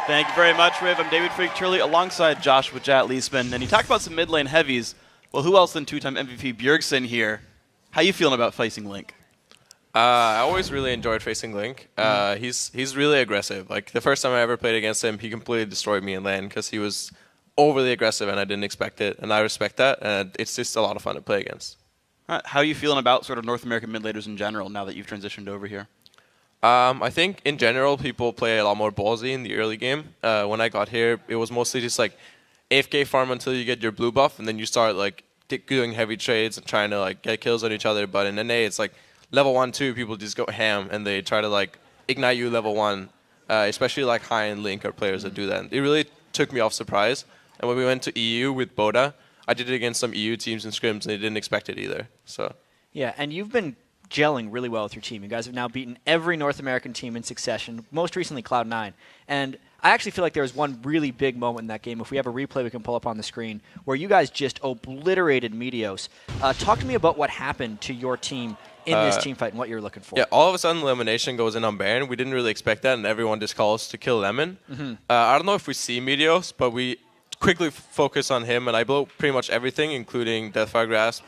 Thank you very much, Riv. I'm David Freak Turley alongside Josh with Jat Leesman. And you talked about some mid lane heavies. Well, who else than two-time MVP Bjergsen here? How you feeling about facing Link? I always really enjoyed facing Link. He's really aggressive. Like the first time I ever played against him, he completely destroyed me in lane because he was overly aggressive and I didn't expect it. And I respect that. And it's just a lot of fun to play against. How are you feeling about sort of North American mid laners in general now that you've transitioned over here? I think in general people play a lot more ballsy in the early game. When I got here, it was mostly just like AFK farm until you get your blue buff, and then you start like doing heavy trades and trying to like get kills on each other. But in NA, it's like level 1, 2, people just go ham and they try to like ignite you level 1. Especially like high-end Link or players that do that. It really took me off surprise. And when we went to EU with Boda, I did it against some EU teams in scrims, and they didn't expect it either. So yeah, and you've been gelling really well with your team. You guys have now beaten every North American team in succession, most recently Cloud9. And I actually feel like there was one really big moment in that game. If we have a replay we can pull up on the screen, where you guys just obliterated Meteos. Talk to me about what happened to your team in this team fight and what you're looking for. Yeah, all of a sudden elimination goes in on Baron. We didn't really expect that, and everyone just calls to kill Lemon. I don't know if we see Meteos, but we quickly focus on him, and I blow pretty much everything, including Deathfire Grasp.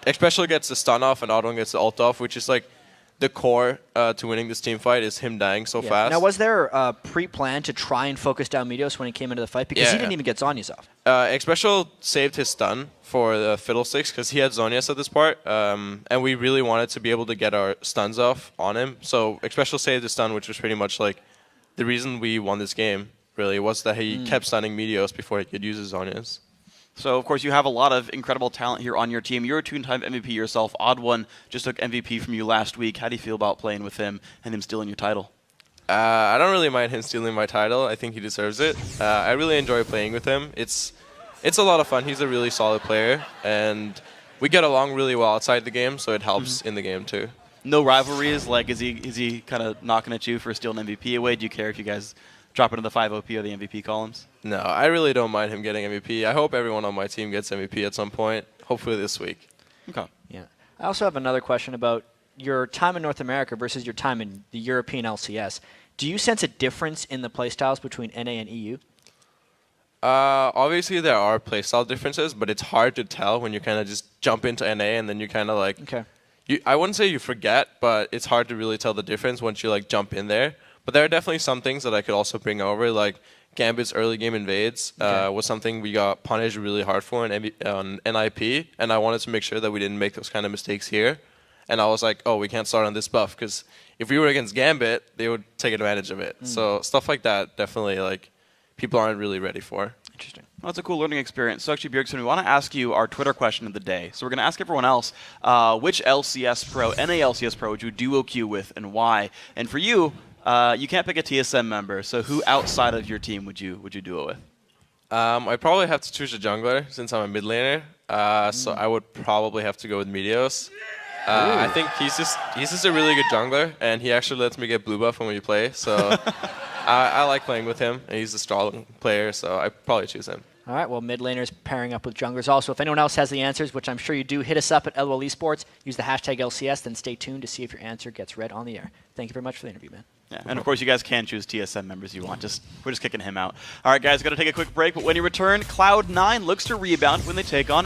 Especially gets the stun off and OddOne gets the ult off, which is like the core to winning this team fight is him dying so fast. Now, was there a pre-plan to try and focus down Meteos when he came into the fight? Because he didn't even get Zhonya's off. Xpecial saved his stun for the Fiddlesticks because he had Zhonya's at this part, and we really wanted to be able to get our stuns off on him. So Xpecial saved his stun, which was pretty much like the reason we won this game, really, was that he kept stunning Meteos before he could use his Zhonya's. So, of course, you have a lot of incredible talent here on your team. You're a two-time MVP yourself. OddOne just took MVP from you last week. How do you feel about playing with him and him stealing your title? I don't really mind him stealing my title. I think he deserves it. I really enjoy playing with him. It's a lot of fun. He's a really solid player, and we get along really well outside the game, so it helps in the game too. No rivalries? Like, is he kind of knocking at you for stealing MVP away? Do you care if you guys drop into the 5 OP or the MVP columns? No, I really don't mind him getting MVP. I hope everyone on my team gets MVP at some point, hopefully this week. Okay. Yeah. I also have another question about your time in North America versus your time in the European LCS. Do you sense a difference in the playstyles between NA and EU? Obviously, there are playstyle differences, but it's hard to tell when you kind of just jump into NA and then you kind of like... Okay. I wouldn't say you forget, but it's hard to really tell the difference once you like jump in there. But there are definitely some things that I could also bring over, like Gambit's early game invades was something we got punished really hard for on NIP, and I wanted to make sure that we didn't make those kind of mistakes here. And I was like, oh, we can't start on this buff, because if we were against Gambit, they would take advantage of it. So stuff like that, definitely, like, people aren't really ready for. Interesting. Well, that's a cool learning experience. So actually, Bjergsen, we want to ask you our Twitter question of the day. So we're going to ask everyone else, which LCS Pro, NA LCS Pro, would you duo queue with and why? And for you, you can't pick a TSM member, so who outside of your team would you do it with? I'd probably have to choose a jungler since I'm a mid laner. So I would probably have to go with Meteos. I think he's just a really good jungler, and he actually lets me get blue buff when we play. So I like playing with him, and he's a strong player, so I'd probably choose him. All right, well, mid laners pairing up with junglers. Also, if anyone else has the answers, which I'm sure you do, hit us up at LOL Esports. Use the hashtag LCS, then stay tuned to see if your answer gets read on the air. Thank you very much for the interview, man. Yeah, and of course, you guys can choose TSM members you want. We're just kicking him out. All right, guys, got to take a quick break, but when you return, Cloud9 looks to rebound when they take on